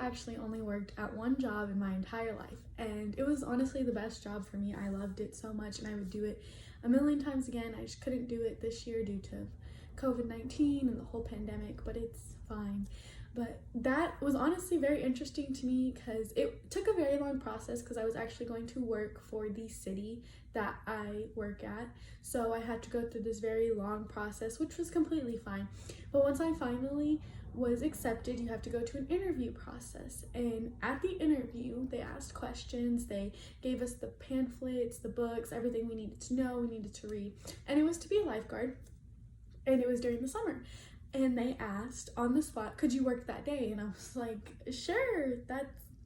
actually only worked at one job in my entire life, and it was honestly the best job for me. I loved it so much, and I would do it a million times again. I just couldn't do it this year due to COVID-19 and the whole pandemic, but it's fine. But that was honestly very interesting to me because it took a very long process because I was actually going to work for the city that I work at. So I had to go through this very long process, which was completely fine. But once I finally was accepted, you have to go to an interview process. And at the interview, they asked questions, they gave us the pamphlets, the books, everything we needed to know, we needed to read. And it was to be a lifeguard, and it was during the summer. And they asked on the spot, could you work that day? And I was like, sure,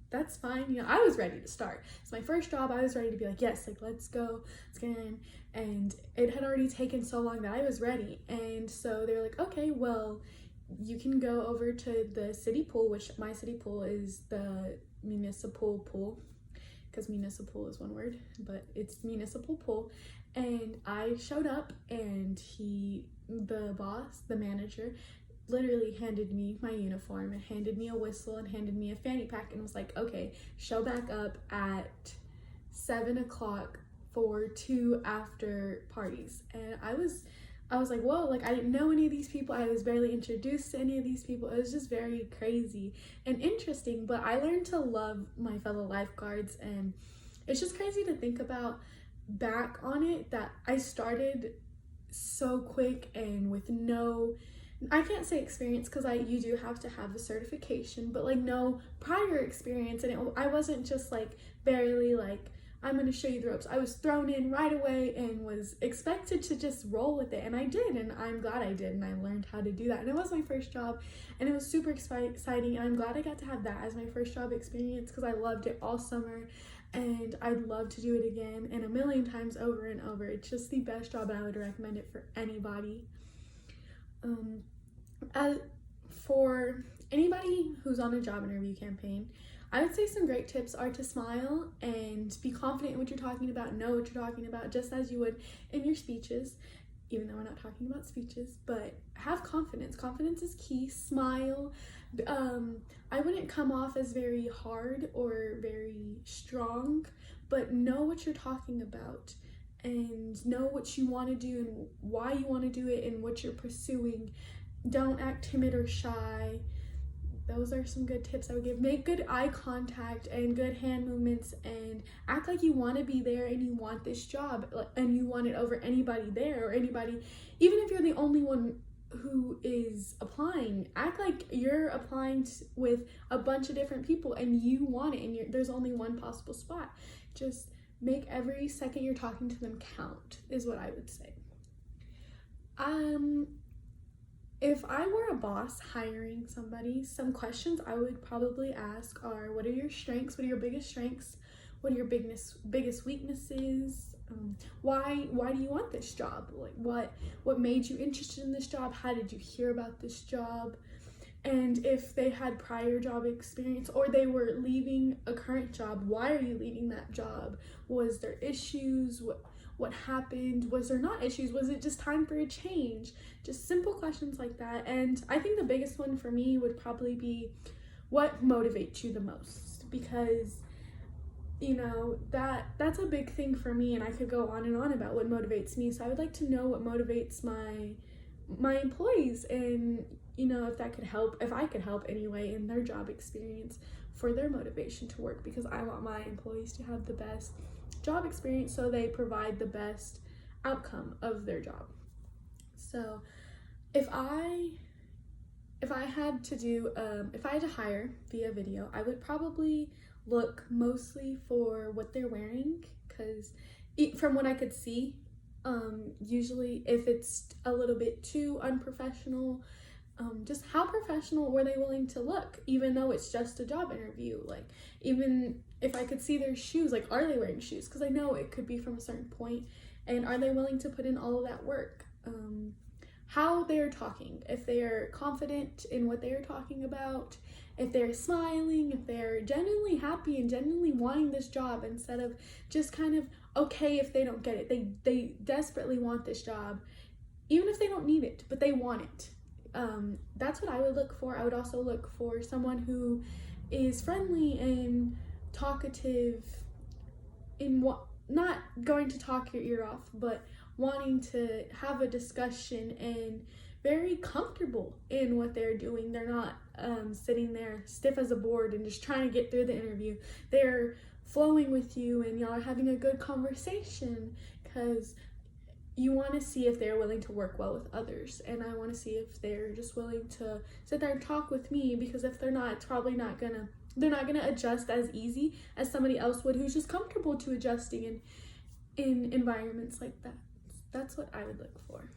that's fine. You know, I was ready to start. It's my first job. I was ready to be like, yes, like let's go, let's get in. And it had already taken so long that I was ready. And so they're like, okay, well, you can go over to the city pool, which my city pool is the municipal pool, because municipal is one word, but it's municipal pool. And I showed up, and the boss, the manager, literally handed me my uniform and handed me a whistle and handed me a fanny pack and was like, okay, show back up at 7 o'clock for 2 after parties. And I was like, whoa, like I didn't know any of these people. I was barely introduced to any of these people. It was just very crazy and interesting, but I learned to love my fellow lifeguards, and it's just crazy to think about back on it that I started so quick and with no, I can't say experience because you do have to have a certification, but like no prior experience. And I wasn't just like barely like, I'm going to show you the ropes. I was thrown in right away and was expected to just roll with it. And I did, and I'm glad I did, and I learned how to do that. And it was my first job, and it was super exciting. And I'm glad I got to have that as my first job experience because I loved it all summer, and I'd love to do it again and a million times over and over. It's just the best job, and I would recommend it for anybody. As for anybody who's on a job interview campaign, I would say some great tips are to smile and be confident in what you're talking about, know what you're talking about, just as you would in your speeches, even though we're not talking about speeches, but have confidence. Confidence is key. Smile. I wouldn't come off as very hard or very strong, but know what you're talking about and know what you want to do and why you want to do it and what you're pursuing. Don't act timid or shy. Those are some good tips I would give. Make good eye contact and good hand movements, and act like you want to be there and you want this job and you want it over anybody there or anybody, even if you're the only one who is applying. Act like you're applying with a bunch of different people and you want it, and there's only one possible spot. Just make every second you're talking to them count, is what I would say. If I were a boss hiring somebody, some questions I would probably ask are, what are your strengths? What are your biggest strengths? What are your biggest weaknesses? Why do you want this job? Like what made you interested in this job? How did you hear about this job? And if they had prior job experience or they were leaving a current job, why are you leaving that job? Was there issues? What happened? Was there not issues? Was it just time for a change? Just simple questions like that. And I think the biggest one for me would probably be, what motivates you the most? Because, you know, that's a big thing for me, and I could go on and on about what motivates me. So I would like to know what motivates my employees, and you know, if I could help anyway in their job experience for their motivation to work, because I want my employees to have the best job experience so they provide the best outcome of their job. So if I had to hire via video, I would probably look mostly for what they're wearing, because from what I could see, usually if it's a little bit too unprofessional, just how professional were they willing to look, even though it's just a job interview? Like, even if I could see their shoes, like, are they wearing shoes? Because I know it could be from a certain point, and are they willing to put in all of that work? How they're talking, if they are confident in what they are talking about, if they're smiling, if they're genuinely happy and genuinely wanting this job, instead of just kind of okay if they don't get it. They desperately want this job, even if they don't need it, but they want it. That's what I would look for. I would also look for someone who is friendly and talkative, in what, not going to talk your ear off, but wanting to have a discussion and very comfortable in what they're doing. They're not sitting there stiff as a board and just trying to get through the interview. They're flowing with you and y'all are having a good conversation, because you want to see if they're willing to work well with others, and I want to see if they're just willing to sit there and talk with me, because if they're not, it's probably not gonna, they're not gonna adjust as easy as somebody else would who's just comfortable to adjusting in environments like that. That's what I would look for.